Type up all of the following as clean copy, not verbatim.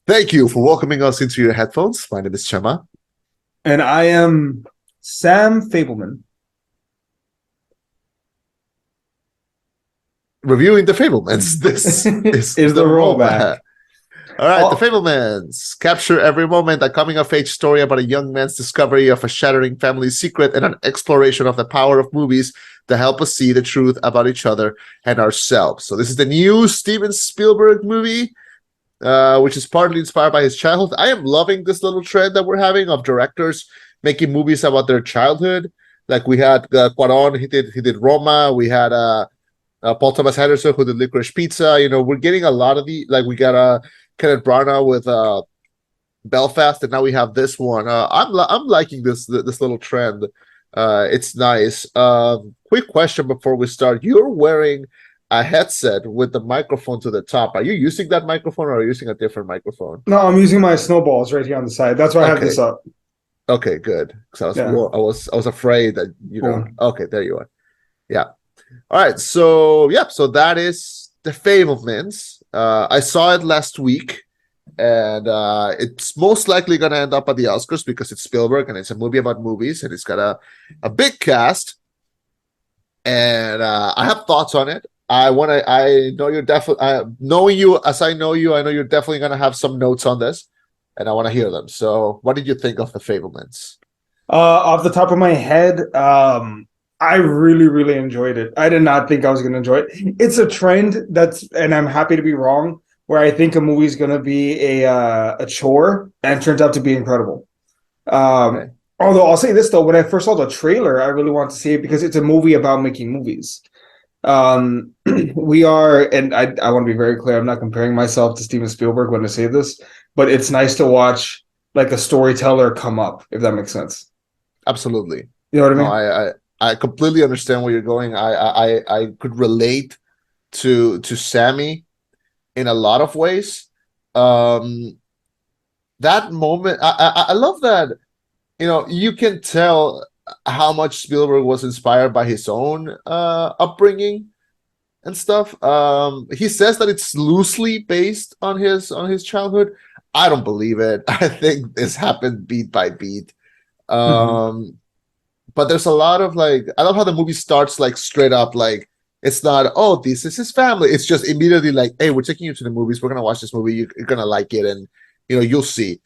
Thank you for welcoming us into your headphones. My name is Chema. And I am Sam Fabelman. Reviewing the Fabelmans. This is Is the the rollback. rollback. All right, the Oh, Fabelmans capture every moment a coming-of-age story about a young man's discovery of a shattering family secret and an exploration of the power of movies to help us see the truth about each other and ourselves. So this is the new Steven Spielberg movie, which is partly inspired by his childhood. I am loving this little trend that we're having of directors making movies about their childhood. Like we had Cuarón, he did Roma. We had Paul Thomas Anderson who did Licorice Pizza. You know, we're getting a lot of the like we got Kenneth Branagh with Belfast, and now we have this one. I'm liking this little trend. It's nice. Quick question before we start: you're wearing a headset with the microphone to the top. Are you using that microphone, or are you using a different microphone? no, I'm using my snowballs right here on the side. That's why I have Okay, this up. okay, good. Because Yeah, I was afraid that boom. Okay, there you are. Yeah. All right. So yeah. So that is the Fabelmans. I saw it last week, and it's most likely going to end up at the Oscars because it's Spielberg and it's a movie about movies, and it's got a big cast. And I have thoughts on it. I know you're definitely knowing you as I know you. I know you're definitely going to have some notes on this, and I want to hear them. So, what did you think of the Fablemans? Off the top of my head, I really, really enjoyed it. I did not think I was going to enjoy it. It's a trend and I'm happy to be wrong, where I think a movie is going to be a chore, and it turns out to be incredible. Okay. Although I'll say this though, when I first saw the trailer, I really wanted to see it because it's a movie about making movies. Um, we are, and I want to be very clear, I'm not comparing myself to Steven Spielberg when I say this, but it's nice to watch like a storyteller come up, if that makes sense. Absolutely. You know what I No, mean? I completely understand where you're going. I could relate to Sammy in a lot of ways. Um, that moment, I love that. You know, you can tell how much Spielberg was inspired by his own upbringing and stuff. He says that it's loosely based on his childhood. I don't believe it. I think this happened beat by beat. Mhm. Um, but there's a lot of like I love how the movie starts like straight up like it's not this is his family. It's just immediately like, hey, we're taking you to the movies. We're gonna watch this movie. You're gonna like it, and you'll see.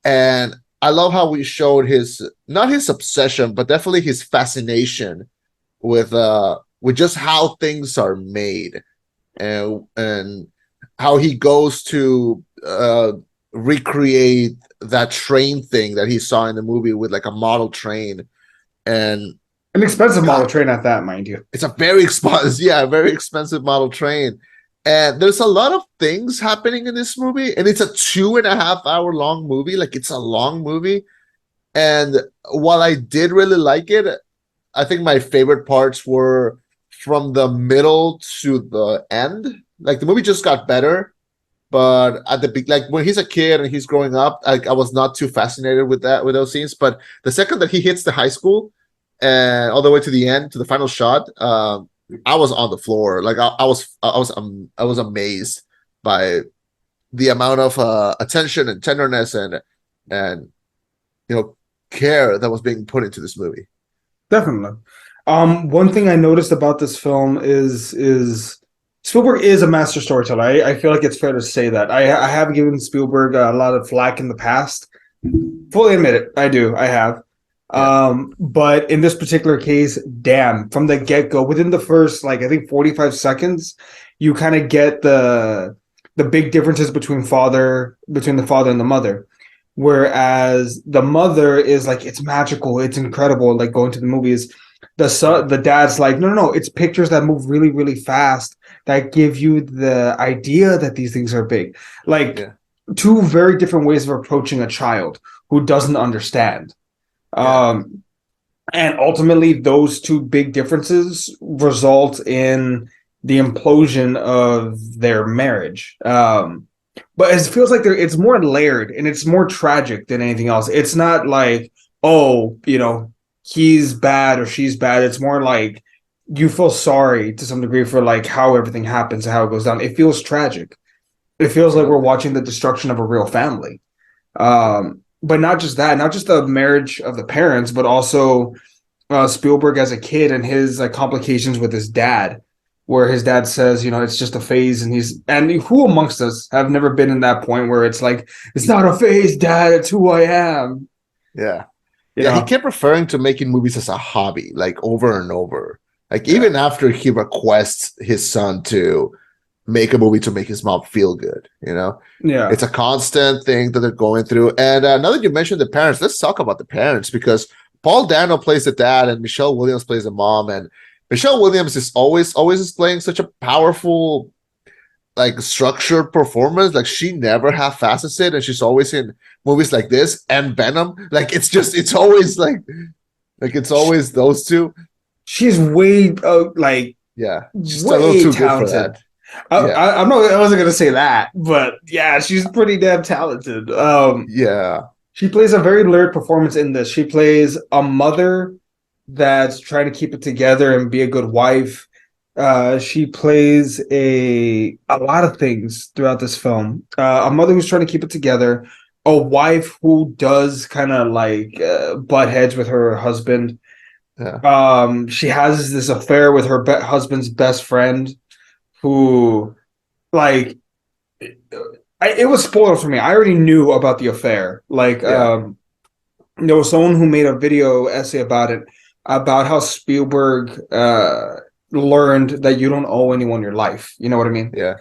And I love how we showed his not his obsession, but definitely his fascination with just how things are made and how he goes to recreate that train thing that he saw in the movie with like a model train and An expensive model God, train at that, mind you. it's a very expensive, yeah, very expensive model train. And there's a lot of things happening in this movie, and it's a 2.5 hour long movie. Like it's a long movie. And while I did really like it, I think my favorite parts were from the middle to the end. Like the movie just got better, but at the like when he's a kid and he's growing up, I was not too fascinated with those scenes. But the second that he hits the high school and all the way to the end to the final shot, I was on the floor. Like I was amazed by the amount of attention and tenderness and you know care that was being put into this movie. Definitely. One thing I noticed about this film is Spielberg is a master storyteller. I feel like it's fair to say that. I have given Spielberg a lot of flack in the past. Fully admit it. I do. I have. Yeah, But in this particular case, damn, from the get-go, within the first like I think 45 seconds, you kind of get the big differences between the father and the mother. Whereas the mother is like, it's magical, it's incredible, like going to the movies. The dad's like, no, no, no, it's pictures that move really, really fast that give you the idea that these things are big. Like yeah, two very different ways of approaching a child who doesn't understand. yeah. Um, and ultimately, those two big differences result in the implosion of their marriage. But it feels like it's more layered and it's more tragic than anything else. It's not like, oh, he's bad or she's bad. It's more like you feel sorry to some degree for like how everything happens and how it goes down. It feels tragic. It feels like we're watching the destruction of a real family. But not just that, not just the marriage of the parents, but also Spielberg as a kid and his like complications with his dad, where his dad says, it's just a phase, and who amongst us have never been in that point where it's like, it's not a phase, Dad, it's who I am. Yeah. You Yeah, he know? kept referring to making movies as a hobby, like over and over. Like Yeah. even after he requests his son to make a movie to make his mom feel good, Yeah. It's a constant thing that they're going through. And now that you mentioned the parents, let's talk about the parents because Paul Dano plays the dad and Michelle Williams plays the mom. And Michelle Williams is always displaying such a powerful, like structured performance. Like she never half-asses it, and she's always in movies like this and Venom. Like it's always like it's always those two. She's way Yeah, she's a little way too good for talented. that. Yeah, I wasn't gonna say that, but yeah, she's pretty damn talented. yeah, She plays a very layered performance in this. She plays a mother that's trying to keep it together and be a good wife. She plays a lot of things throughout this film. A mother who's trying to keep it together, a wife who does kind of like butt heads with her husband. yeah. She has this affair with her husband's best friend, who like it was spoiled for me. I already knew about the affair. Like, Yeah. there was someone who made a video essay about it, about how Spielberg learned that you don't owe anyone your life. You know what I mean? Yeah.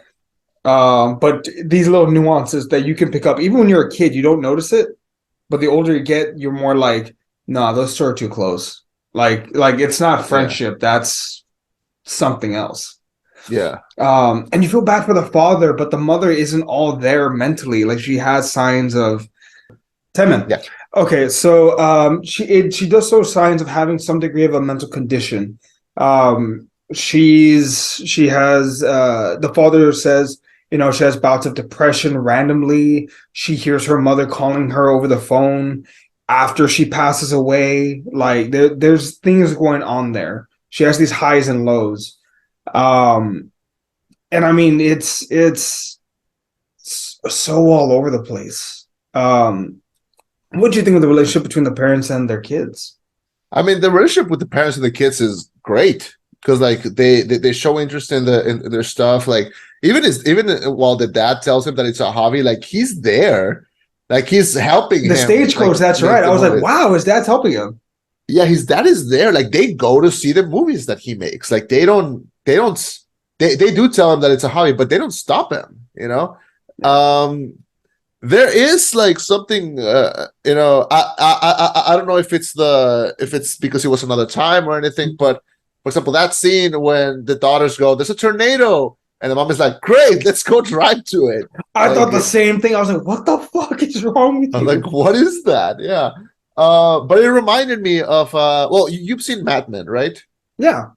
But these little nuances that you can pick up, even when you're a kid, you don't notice it. But the older you get, you're more like, nah, those two are too close. Like it's not friendship. That's something else. Yeah. And you feel bad for the father, but the mother isn't all there mentally. Like she has signs of Temin. Yeah. Okay, so she does show signs of having some degree of a mental condition. She has the father says, she has bouts of depression randomly. She hears her mother calling her over the phone after she passes away. Like there's things going on there. She has these highs and lows. And I mean, it's so all over the place. What do you think of the relationship between the parents and their kids? I mean, the relationship with the parents and the kids is great because like they show interest in their stuff. Like even while the dad tells him that it's a hobby, like he's there, like he's helping the him. stagecoach. Like, that's right. I was like, wow, his dad's helping him. Yeah, his dad is there. Like they go to see the movies that he makes. Like they do tell him that it's a hobby, but they don't stop him. There is like something. I don't know if it's because it was another time or anything. But for example, that scene when the daughters go, "There's a tornado," and the mom is like, "Great, let's go drive to it." I thought the same thing. I was like, "What the fuck is wrong with you?" I'm like, "What is that?" Yeah. But it reminded me of you've seen Mad Men, right? Yeah.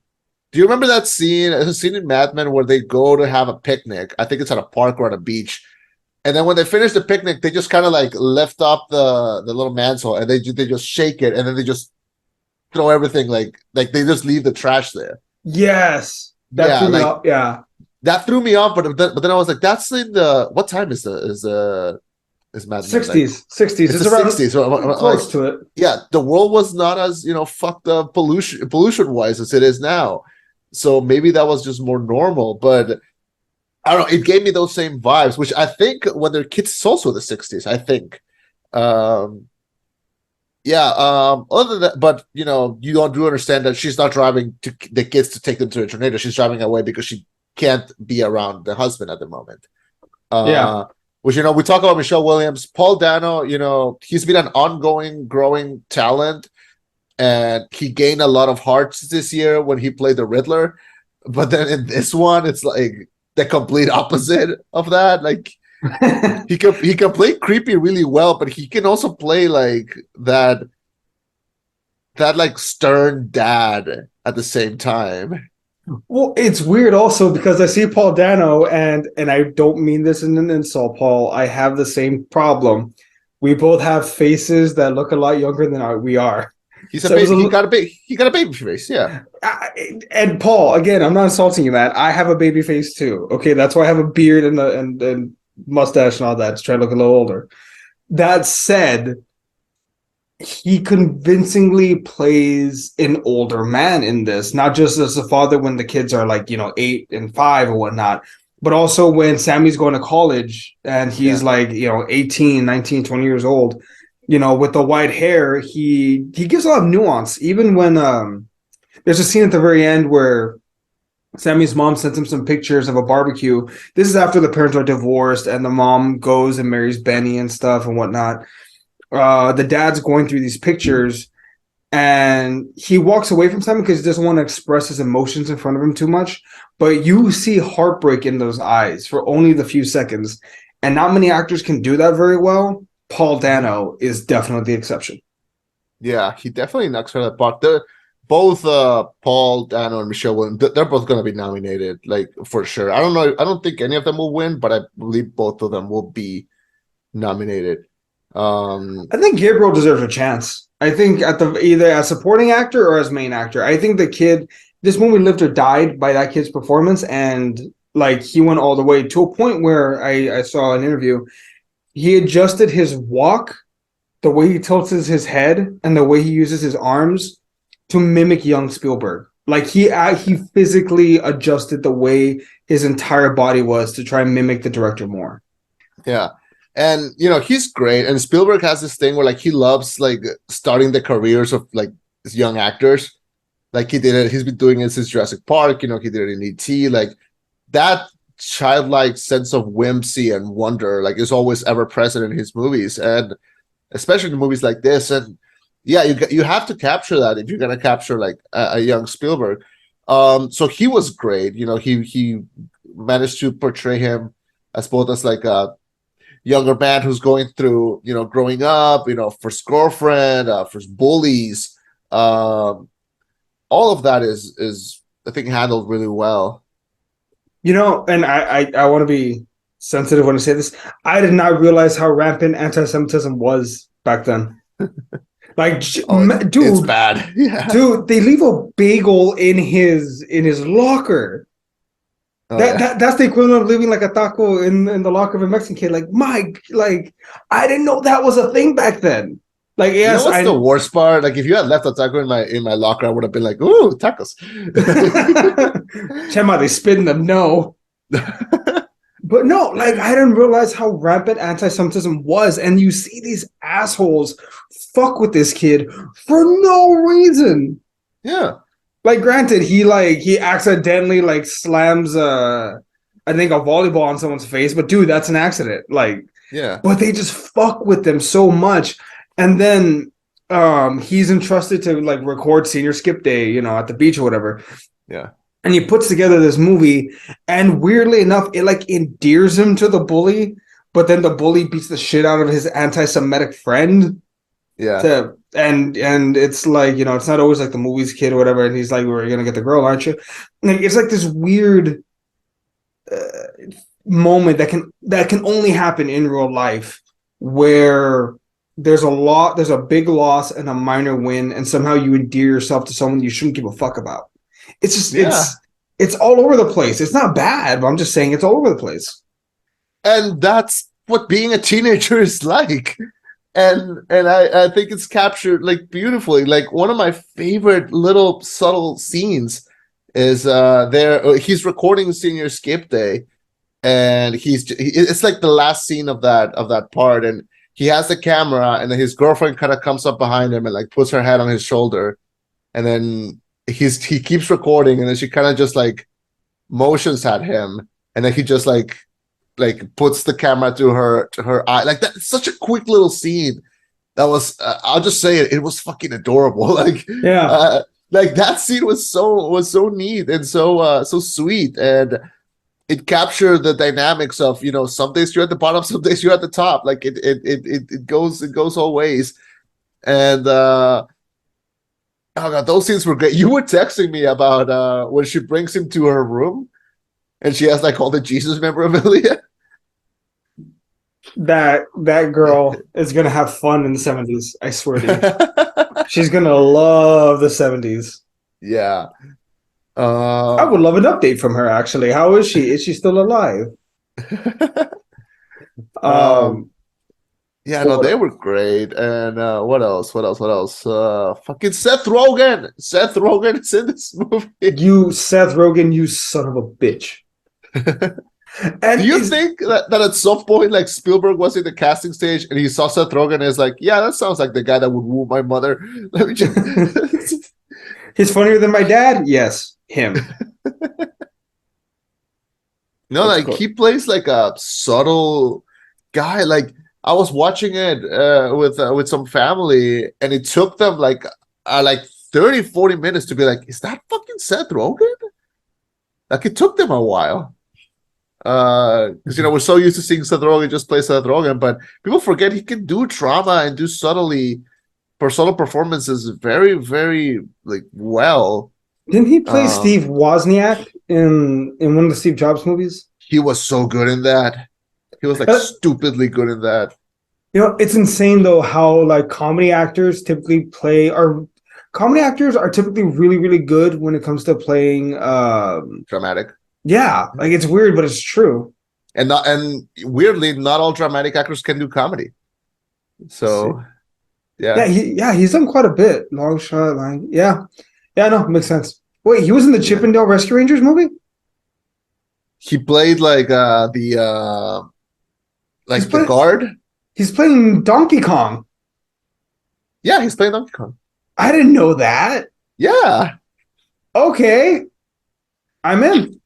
Do you remember that scene? There's a scene in Mad Men where they go to have a picnic. I think it's at a park or at a beach. And then when they finish the picnic, they just kind of like lift up the little mantle and they just shake it and then they just throw everything like they just leave the trash there. Yes. That threw me off. Yeah. That threw me off, but then I was like, that's in what time is Mad Men? 60s. 60s. It's around 60s. So close to it. Yeah, the world was not as fucked up pollution wise as it is now. So maybe that was just more normal, but I don't know. It gave me those same vibes, which I think when they're kids, it's also the 60s. I think. Other than that, but you do understand that she's not driving the kids to take them to a tornado. She's driving away because she can't be around the husband at the moment. Which we talk about Michelle Williams, Paul Dano. He's been an ongoing, growing talent. And he gained a lot of hearts this year when he played the Riddler. But then in this one, it's like the complete opposite of that. Like he can play creepy really well, but he can also play like that like stern dad at the same time. Well, it's weird also because I see Paul Dano and I don't mean this in an insult, Paul. I have the same problem. We both have faces that look a lot younger than we are. He's a baby. He got a baby face, yeah. And Paul, again, I'm not insulting you, man. I have a baby face too. Okay, that's why I have a beard and mustache and all that to try to look a little older. That said, he convincingly plays an older man in this, not just as a father when the kids are like, 8 and 5 or whatnot, but also when Sammy's going to college and he's like, 18, 19, 20 years old, with the white hair, he gives a lot of nuance. Even when there's a scene at the very end where Sammy's mom sends him some pictures of a barbecue. This is after the parents are divorced and the mom goes and marries Benny and stuff and whatnot. The dad's going through these pictures and he walks away from Simon because he doesn't want to express his emotions in front of him too much. But you see heartbreak in those eyes for only the few seconds. And not many actors can do that very well. Paul Dano is definitely the exception. Yeah, he definitely knocks her apart. They're both Paul Dano and Michelle Williams. They're both going to be nominated, like for sure. I don't know. I don't think any of them will win, but I believe both of them will be nominated. I think Gabriel deserves a chance. I think either as supporting actor or as main actor. I think this movie lived or died by that kid's performance, and like he went all the way to a point where I saw an interview. He adjusted his walk, the way he tilts his head, and the way he uses his arms to mimic young Spielberg. Like he physically adjusted the way his entire body was to try and mimic the director more. Yeah. And he's great. And Spielberg has this thing where like he loves like starting the careers of like young actors. Like he did it, he's been doing it since Jurassic Park, he did it in E.T. Like that childlike sense of whimsy and wonder like is always ever present in his movies, and especially in movies like this. And yeah, you have to capture that if you're gonna capture like a young Spielberg. So he was great. He managed to portray him as both as like a younger man who's going through, growing up, first girlfriend, first bullies. All of that is I think handled really well. And I want to be sensitive when I say this. I did not realize how rampant anti-Semitism was back then. Like, dude, it's bad. Yeah. Dude, they leave a bagel in his locker. That's the equivalent of leaving like a taco in the locker of a Mexican kid. Like, I didn't know that was a thing back then. Like, yes, what's the worst part? Like, if you had left a taco in my locker, I would have been like, "Ooh, tacos!" Chema, they spit in them. No, but no, like I didn't realize how rampant anti-Semitism was, and you see these assholes fuck with this kid for no reason. Yeah. Like, granted, he accidentally like slams I think a volleyball on someone's face, but dude, that's an accident. Like, yeah. But they just fuck with them so much, and then he's entrusted to like record senior skip day, at the beach or whatever. Yeah. And he puts together this movie, and weirdly enough, it like endears him to the bully, but then the bully beats the shit out of his anti-Semitic friend. Yeah. And it's like, it's not always like the movie's kid or whatever, and he's like, "We're gonna get the girl, aren't you?" Like, it's like this weird moment that can only happen in real life, where there's a big loss and a minor win, and somehow you endear yourself to someone you shouldn't give a fuck about. It's just it's all over the place. It's not bad, but I'm just saying it's all over the place. And that's what being a teenager is like. And I think it's captured like beautifully. Like one of my favorite little subtle scenes is he's recording senior skip day, and it's like the last scene of that part, and he has the camera, and then his girlfriend kind of comes up behind him and like puts her head on his shoulder, and then he keeps recording, and then she kind of just like motions at him, and then he just like puts the camera to her eye. Like that's such a quick little scene. That was I'll just say it was fucking adorable. Like like that scene was so neat and so sweet, and it captured the dynamics of some days you're at the bottom, some days you're at the top. Like it goes all ways. And oh god, those scenes were great. You were texting me about when she brings him to her room and she has like all the Jesus memorabilia. That girl is gonna have fun in the 70s. I swear to you. She's gonna love the 70s. Yeah. I would love an update from her, actually. How is she? Is she still alive? Um, Yeah, no, they what were great. And what else? What else? What else? Fucking Seth Rogen. Seth Rogen is in this movie. you, Seth Rogen, you son of a bitch. Do And you is think that at some point, like Spielberg was in the casting stage and he saw Seth Rogen and is like, yeah, that sounds like the guy that would woo my mother. Let me just. he's funnier than my dad? Yes, him. No, Let's like go. he plays like a subtle guy. Like I was watching it with some family, and it took them like 30, 40 minutes to be like, is that fucking Seth Rogen? Like it took them a while. Because we're so used to seeing Seth Rogen just play Seth Rogen, but people forget he can do drama and do subtle performances very, very like well. Didn't he play Um, Steve Wozniak in one of the Steve Jobs movies? he was so good in that. He was like Uh, stupidly good in that. it's insane though how like comedy actors are typically really, really good when it comes to playing Dramatic. yeah, like it's weird, but it's true. And weirdly, not all dramatic actors can do comedy. Let's see. So yeah, He's done quite a bit. Long shot, line. Yeah. Yeah, no, makes sense. Wait, he was in the yeah. Chippendale Rescue Rangers movie? He played like He's the playing guard. he's playing Donkey Kong. Yeah, he's playing Donkey Kong. I didn't know that. Yeah, Okay. I'm in.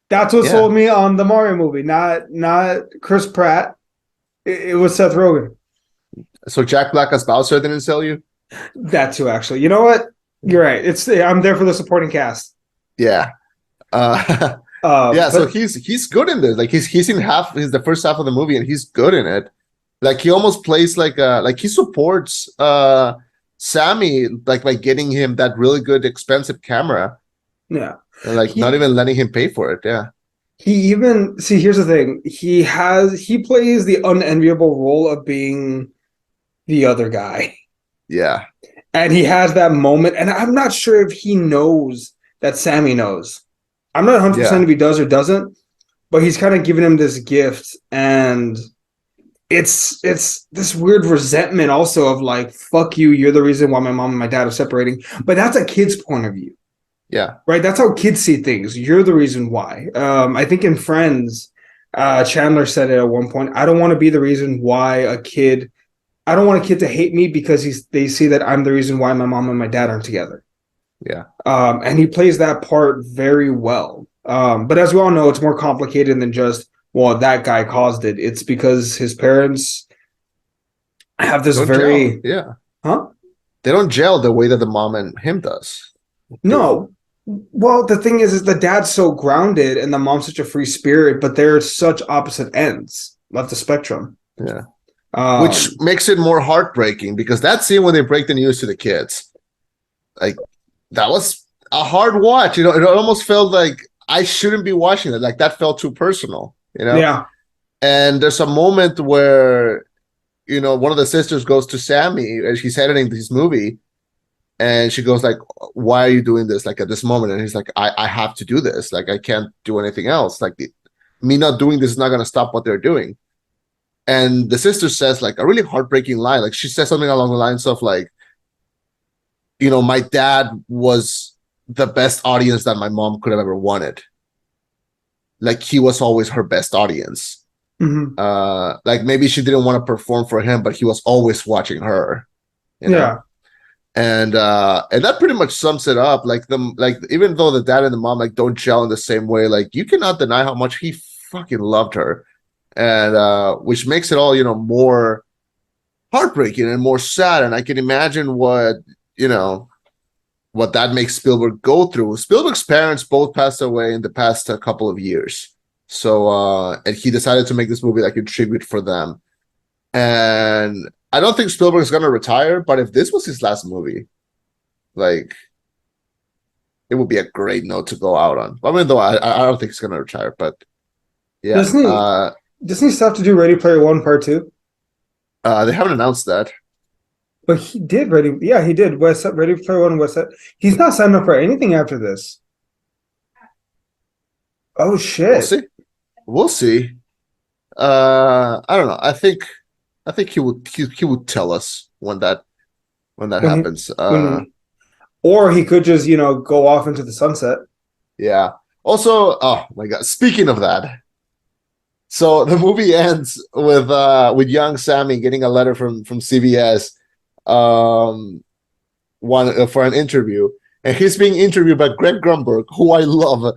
That's what yeah. sold me on the Mario movie, not Chris Pratt. It was Seth Rogen. So Jack Black as Bowser didn't sell you? That too, actually. You know what? You're right. I'm there for the supporting cast. Yeah. Yeah, so But he's good in this. Like he's the first half of the movie and he's good in it. Like he almost plays like he supports Sammy like by getting him that really good expensive camera yeah, and like not he even letting him pay for it. Yeah. he even see. Here's the thing. He plays the unenviable role of being the other guy, Yeah. and he has that moment. And I'm not sure if he knows that Sammy knows. I'm not 100% Yeah. if he does or doesn't, but he's kind of giving him this gift, and it's this weird resentment also of like, fuck you, you're the reason why my mom and my dad are separating. But that's a kid's point of view, Yeah. right? That's how kids see things. You're the reason why. I think in Friends, Chandler said it at one point. I don't want to be the reason why I don't want a kid to hate me because they see that I'm the reason why my mom and my dad aren't together. Yeah. And he plays that part very well. But as we all know, it's more complicated than just, well, that guy caused it. It's because his parents have this Don't very, gel. Yeah. huh? They don't gel the way that the mom and him do. No. Well, the thing is the dad's so grounded and the mom's such a free spirit, but they're such opposite ends of the spectrum. Yeah. Which makes it more heartbreaking because that scene when they break the news to the kids, like that was a hard watch. It almost felt like I shouldn't be watching it. Like that felt too personal, Yeah. And there's a moment where, one of the sisters goes to Sammy and she's editing this movie and she goes like, why are you doing this? Like at this moment. And he's like, I have to do this. Like, I can't do anything else. Like me not doing this is not going to stop what they're doing. And the sister says like a really heartbreaking line. Like she says something along the lines of like, my dad was the best audience that my mom could have ever wanted. Like he was always her best audience. Mm-hmm. Like maybe she didn't want to perform for him, but he was always watching her. Yeah. And that pretty much sums it up. Like even though the dad and the mom like don't gel in the same way, like you cannot deny how much he fucking loved her. And which makes it all, more heartbreaking and more sad. And I can imagine what that makes Spielberg go through. Spielberg's parents both passed away in the past couple of years. So, and he decided to make this movie like a tribute for them. And I don't think Spielberg is going to retire, but if this was his last movie, like, it would be a great note to go out on. I mean, though I don't think he's going to retire, but yeah. Doesn't he still have to do Ready Player One Part 2? They haven't announced that. But he did he did. Ready Player One, West Side. He's not signed up for anything after this. Oh shit. We'll see. I don't know. I think he would tell us when that when he, happens. when or he could just go off into the sunset. Yeah. Also, oh my God. Speaking of that, so the movie ends with young Sammy getting a letter from CBS, one for an interview, and he's being interviewed by Greg Grunberg, who I love,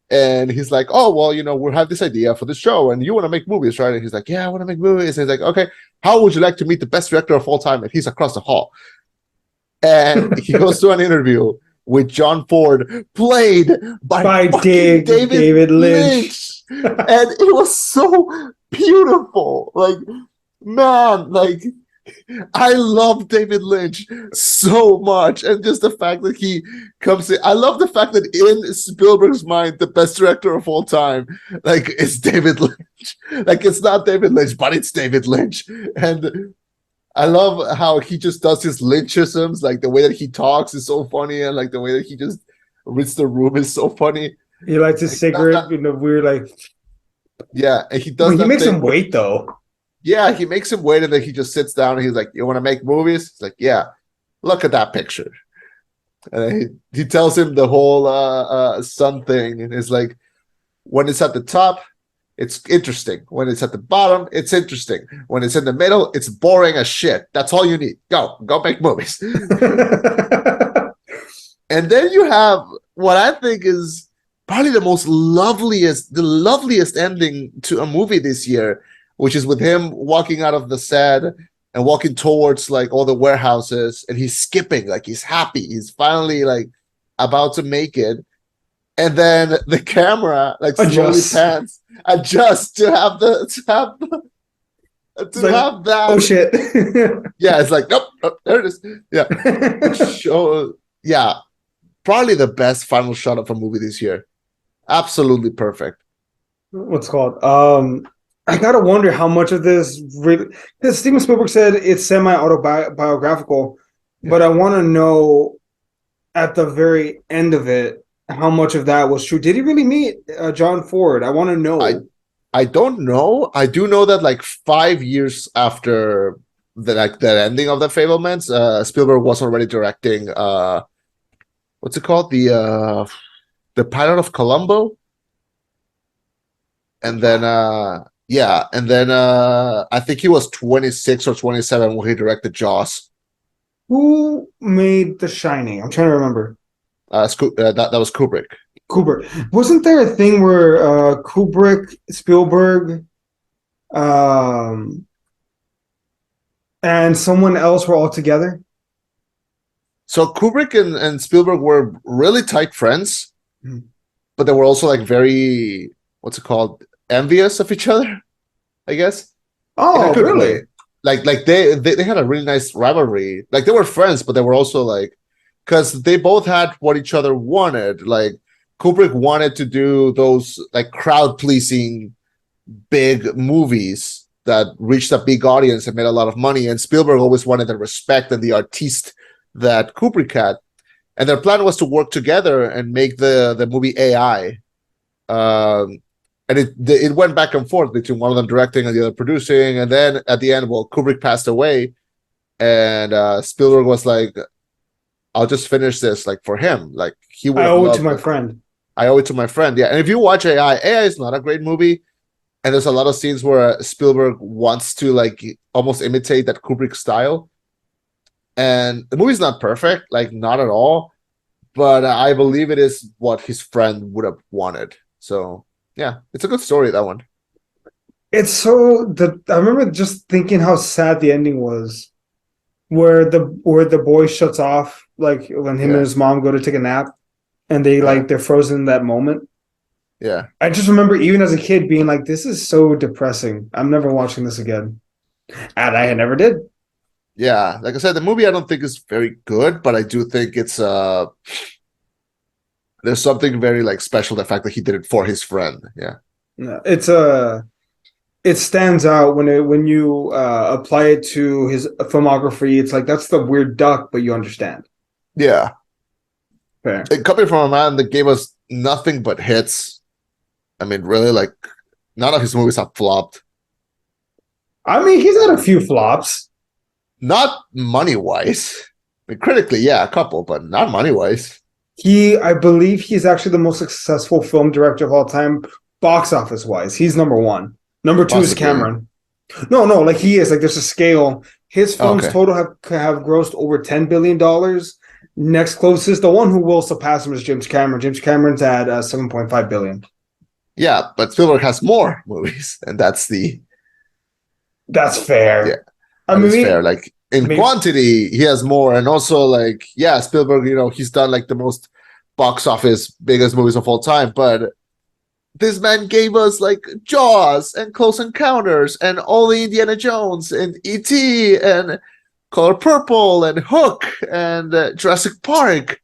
and he's like, oh well, we have this idea for the show, and you want to make movies, right? And he's like, yeah, I want to make movies. And he's like, okay, how would you like to meet the best director of all time? And he's across the hall, and he goes to an interview with John Ford, played by fucking David Lynch. And it was so beautiful. Like, man, like, I love David Lynch so much. And just the fact that he comes in, I love the fact that in Spielberg's mind, the best director of all time, like, is David Lynch. Like, it's not David Lynch, but it's David Lynch. And I love how he just does his Lynchisms, like the way that he talks is so funny, and like the way that he just reads the room is so funny. He lights his cigarette in a weird, like, yeah, and he does. He makes him wait though. Yeah, he makes him wait, and then he just sits down and he's like, "You want to make movies?" He's like, "Yeah, look at that picture." And he tells him the whole sun thing, and it's like, when it's at the top, it's interesting. When it's at the bottom, it's interesting. When it's in the middle, it's boring as shit. That's all you need. Go make movies. And then you have what I think is probably the loveliest ending to a movie this year, which is with him walking out of the set and walking towards like all the warehouses, and he's skipping, like he's happy. He's finally like about to make it. And then the camera like slowly pans, adjusts to have that. Oh shit! Yeah, it's like nope, there it is. Yeah, yeah, probably the best final shot of a movie this year. Absolutely perfect. What's called? I gotta wonder how much of this really, because Steven Spielberg said it's semi-autobiographical, but I want to know at the very end of it how much of that was true. Did he really meet John Ford? I want to know. I don't know. I do know that like 5 years after the ending of the Fabelmans, Spielberg was already directing what's it called? The Pilot of Columbo. And then I think he was 26 or 27 when he directed Jaws. Who made The Shining? I'm trying to remember. That was Kubrick. Kubrick. Wasn't there a thing where Kubrick, Spielberg, and someone else were all together? So Kubrick and Spielberg were really tight friends, but they were also like very, what's it called, envious of each other, I guess. Oh, really? Like they had a really nice rivalry. Like they were friends, but they were also like, because they both had what each other wanted. Like Kubrick wanted to do those like crowd pleasing big movies that reached a big audience and made a lot of money, and Spielberg always wanted the respect and the artiste that Kubrick had. And their plan was to work together and make the movie AI. And it went back and forth between one of them directing and the other producing. And then at the end, well, Kubrick passed away, and Spielberg was like, I'll just finish this like for him. Like he would. I owe it to my friend. I owe it to my friend. Yeah. And if you watch AI is not a great movie. And there's a lot of scenes where Spielberg wants to like almost imitate that Kubrick style. And the movie's not perfect, like not at all. But I believe it is what his friend would have wanted. So yeah, it's a good story, that one. It's I remember just thinking how sad the ending was, where the boy shuts off, like when him and his mom go to take a nap, and they're frozen in that moment. Yeah. I just remember even as a kid being like, this is so depressing. I'm never watching this again. And I never did. Yeah. Like I said, the movie I don't think is very good, but I do think it's there's something very like special, the fact that he did it for his friend. Yeah. It's it stands out when you apply it to his filmography. It's like, that's the weird duck, but you understand. Yeah. Fair. And coming from a man that gave us nothing but hits, I mean, really, like none of his movies have flopped. I mean, he's had a few flops. Not money wise. I mean, critically, yeah, a couple, but not money wise. I believe he's actually the most successful film director of all time, box office wise. He's number one. Number two is Possibly. Cameron. No, like he is. Like there's a scale. His films Okay. total have grossed over $10 billion. Next closest, the one who will surpass him is James Cameron. James Cameron's at 7.5 billion. Yeah, but Spielberg has more movies, and that's fair. yeah, I that mean, is fair. Like in quantity, he has more, and also like yeah, Spielberg, he's done like the most box office biggest movies of all time, but this man gave us like Jaws and Close Encounters and all the Indiana Jones and E.T. and Color Purple and Hook and Jurassic Park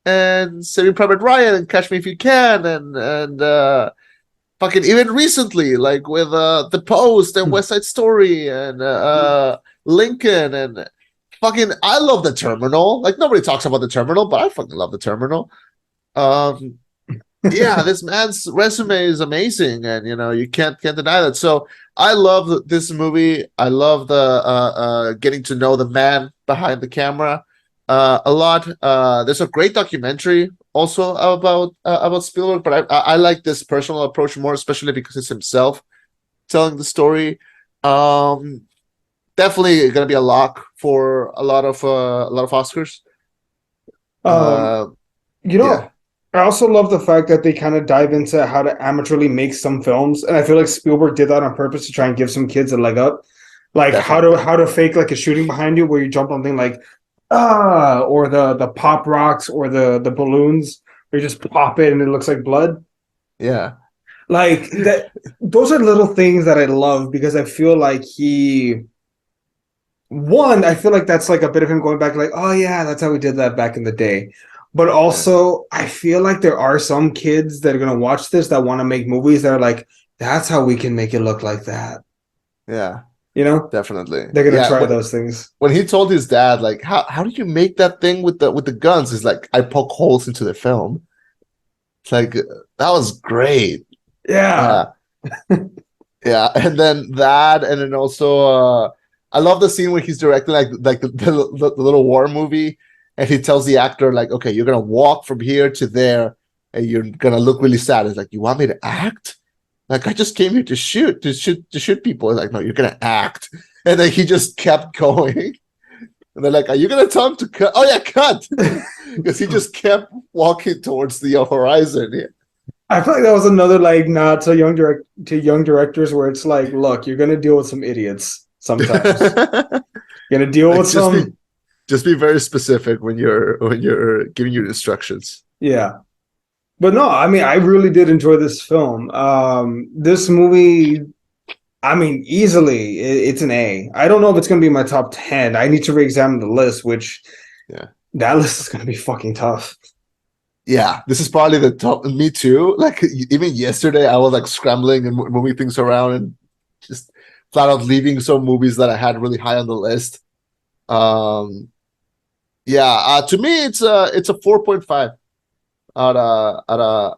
and Saving Private Ryan and Catch Me If You Can and fucking even recently like with The Post and West Side Story and Lincoln and fucking I love The Terminal. Like nobody talks about The Terminal, but I fucking love The Terminal. Yeah, this man's resume is amazing, and you can't deny that. So I love this movie. I love the getting to know the man behind the camera a lot. There's a great documentary also about Spielberg, but I like this personal approach more, especially because it's himself telling the story. Definitely gonna be a lock for a lot of Oscars. Yeah. I also love the fact that they kind of dive into how to amateurly make some films, and I feel like Spielberg did that on purpose to try and give some kids a leg up, like Definitely. how to fake like a shooting behind you where you jump on something like or the pop rocks or the balloons where you just pop it and it looks like blood. Yeah. Like that, those are little things that I love because I feel like I feel like that's like a bit of him going back, like, oh yeah, that's how we did that back in the day. But also, I feel like there are some kids that are gonna watch this that want to make movies that are like, that's how we can make it look like that. Yeah. Definitely. They're gonna Yeah. try those things. When he told his dad, like, how do you make that thing with the guns? He's like, I poke holes into the film. It's like that was great. Yeah. Yeah. Yeah. And then that, and then also I love the scene where he's directing like the little war movie, and he tells the actor, like, okay, you're gonna walk from here to there, and you're gonna look really sad. It's like, you want me to act? Like, I just came here to shoot people. It's like, no, you're gonna act. And then he just kept going. And they're like, are you gonna tell him to cut? Oh yeah, cut. Because he just kept walking towards the horizon. Yeah. I feel like that was another like nod to young directors where it's like, look, you're gonna deal with some idiots sometimes. You're gonna deal Like, with some. Just be very specific when you're giving your instructions. Yeah. But no, I mean, I really did enjoy this film. This movie, I mean, easily, it's an A. I don't know if it's going to be my top 10. I need to re-examine the list, which that list is going to be fucking tough. Yeah, this is probably the top. Me too. Like even yesterday, I was like scrambling and moving things around and just flat out leaving some movies that I had really high on the list. Yeah, to me, it's a 4.5 out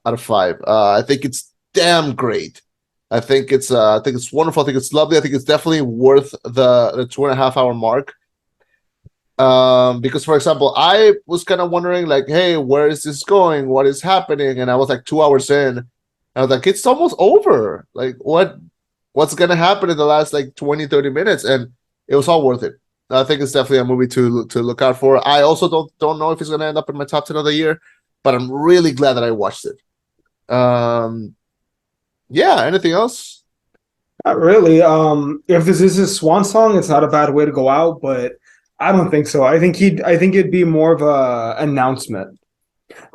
of 5. I think it's damn great. I think it's wonderful. I think it's lovely. I think it's definitely worth the 2.5 hour mark. Because for example, I was kind of wondering like, hey, where is this going? What is happening? And I was like 2 hours in. I was like, it's almost over. Like what's gonna happen in the last like 20-30 minutes? And it was all worth it. I think it's definitely a movie to look out for. I also don't know if it's gonna end up in my top 10 of the year, but I'm really glad that I watched it. Yeah, anything else? Not really. If this is his swan song, it's not a bad way to go out, but I don't think so. I think it'd be more of a announcement.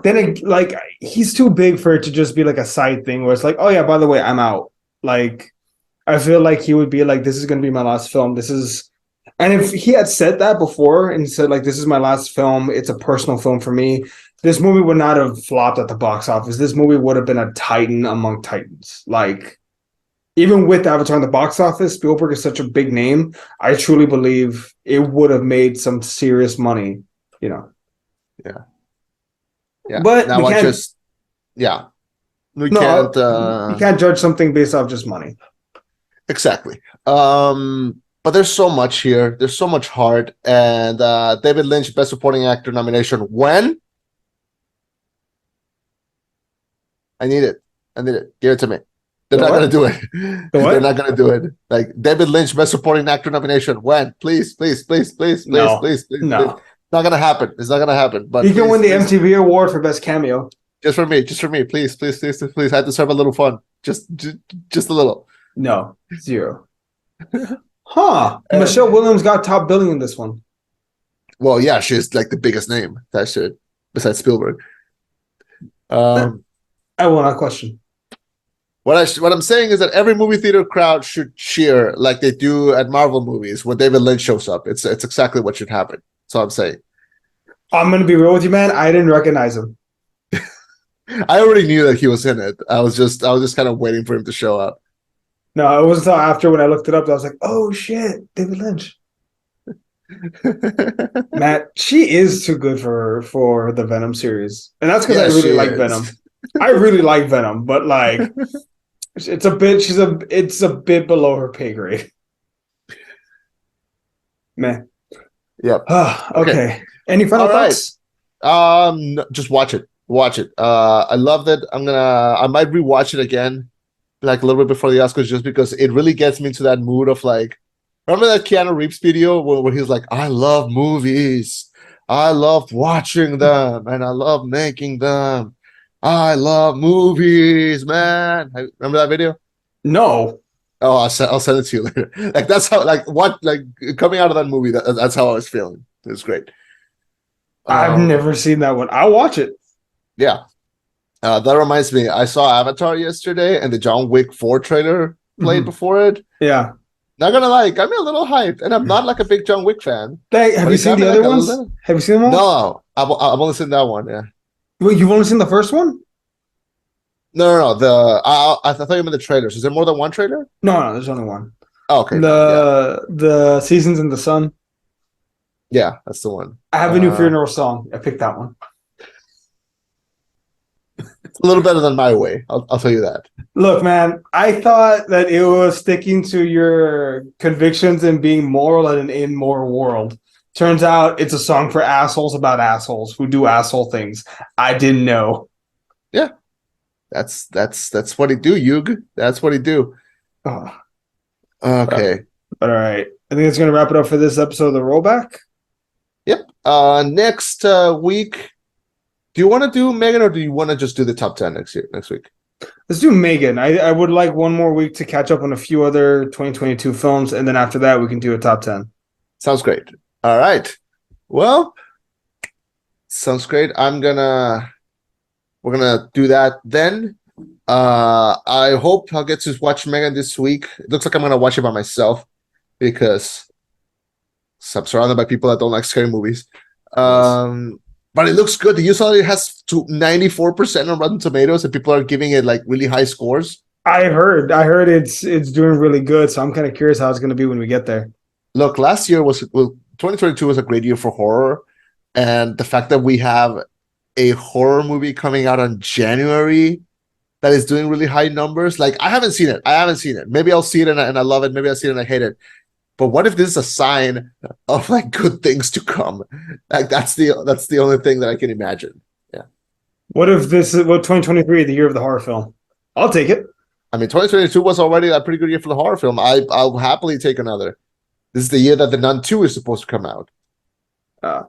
Then like he's too big for it to just be like a side thing where it's like, oh yeah, by the way, I'm out. Like I feel like he would be like, this is gonna be my last film. And if he had said that before and said like, this is my last film, it's a personal film for me, this movie would not have flopped at the box office. This movie would have been a titan among titans. Like even with Avatar in the box office, Spielberg is such a big name. I truly believe it would have made some serious money, Yeah. But Now we I can't. just yeah. We No, can't you can't judge something based off just money. exactly. But there's so much here. There's so much heart. And David Lynch, Best Supporting Actor nomination. When? I need it. I need it. Give it to me. They're not gonna do it. They're not gonna do it. Like David Lynch, Best Supporting Actor nomination. When? Please, please, please, please, please, No. please, please, No. please. It's not gonna happen. It's not gonna happen. But he can please, win the please, MTV award for best cameo. just for me. Just for me. Please, please, please, please, please. I deserve a little fun. Just a little. No, 0. Huh. Michelle Williams got top billing in this one. Well, yeah, she's like the biggest name. That shit. Besides Spielberg. I will not question. What I'm saying is that every movie theater crowd should cheer like they do at Marvel movies when David Lynch shows up. It's exactly what should happen. That's all I'm saying. I'm gonna be real with you, man. I didn't recognize him. I already knew that he was in it. I was just kind of waiting for him to show up. No, it wasn't until after when I looked it up that I was like, oh shit, David Lynch. Matt, she is too good for the Venom series. And that's because I really like Venom. I really like Venom, but like it's a bit below her pay grade. Man. Yep. Okay. Any final thoughts? Just watch it. Watch it. I loved it. I might rewatch it again, like a little bit before the Oscars, just because it really gets me into that mood of like, remember that Keanu Reeves video where he's like, I love movies. I love watching them and I love making them. I love movies, man. Remember that video? No. Oh, I'll send it to you later. Like that's how, like what, like coming out of that movie, that's how I was feeling. It was great. I've never seen that one. I'll watch it. Yeah. That reminds me, I saw Avatar yesterday and the John Wick 4 trailer played before it. Yeah. Not gonna lie, got me a little hyped, and I'm not like a big John Wick fan. Have you seen the other ones? Have you seen them all? No, I've only seen that one. Yeah. Wait, you've only seen the first one? No. I thought you meant the trailers. Is there more than one trailer? No, there's only one. Oh, okay. The Seasons in the Sun. Yeah, that's the one. I have a new funeral song. I picked that one. It's a little better than My Way. I'll tell you that. Look, man, I thought that it was sticking to your convictions and being moral in an immoral world. Turns out it's a song for assholes about assholes who do asshole things. I didn't know. Yeah. That's what he do, Yug. That's what he do. Oh. Okay. All right. I think it's going to wrap it up for this episode of The Rollback. Yep. Next week, do you want to do Megan or do you want to just do the top 10 next week? Let's do Megan. I would like one more week to catch up on a few other 2022 films, and then after that, we can do a top 10. Sounds great. All right. Well, sounds great. We're gonna do that then. I hope I'll get to watch Megan this week. It looks like I'm gonna watch it by myself because I'm surrounded by people that don't like scary movies. But it looks good. The user has 94% on Rotten Tomatoes, and people are giving it like really high scores. I heard it's doing really good. So I'm kind of curious how it's going to be when we get there. Look, 2022 was a great year for horror, and the fact that we have a horror movie coming out in January that is doing really high numbers. Like I haven't seen it. Maybe I'll see it and I love it. Maybe I'll see it and I hate it. But what if this is a sign of like good things to come? Like that's the only thing that I can imagine. Yeah. What if this is 2023, the year of the horror film? I'll take it. I mean, 2022 was already a pretty good year for the horror film. I'll happily take another. This is the year that The Nun 2 is supposed to come out.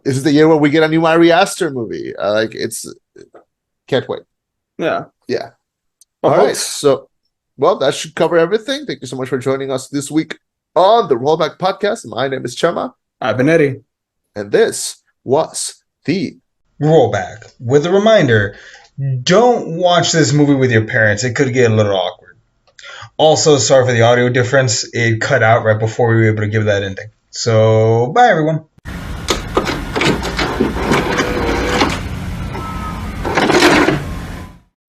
This is the year where we get a new Ari Aster movie. Can't wait. Yeah. Yeah. All right. So, well, that should cover everything. Thank you so much for joining us this week on the Rollback Podcast. My name is Chema. I've been Eddie. And this was the Rollback. With a reminder, don't watch this movie with your parents. It could get a little awkward. Also, sorry for the audio difference. It cut out right before we were able to give that ending. So, bye everyone.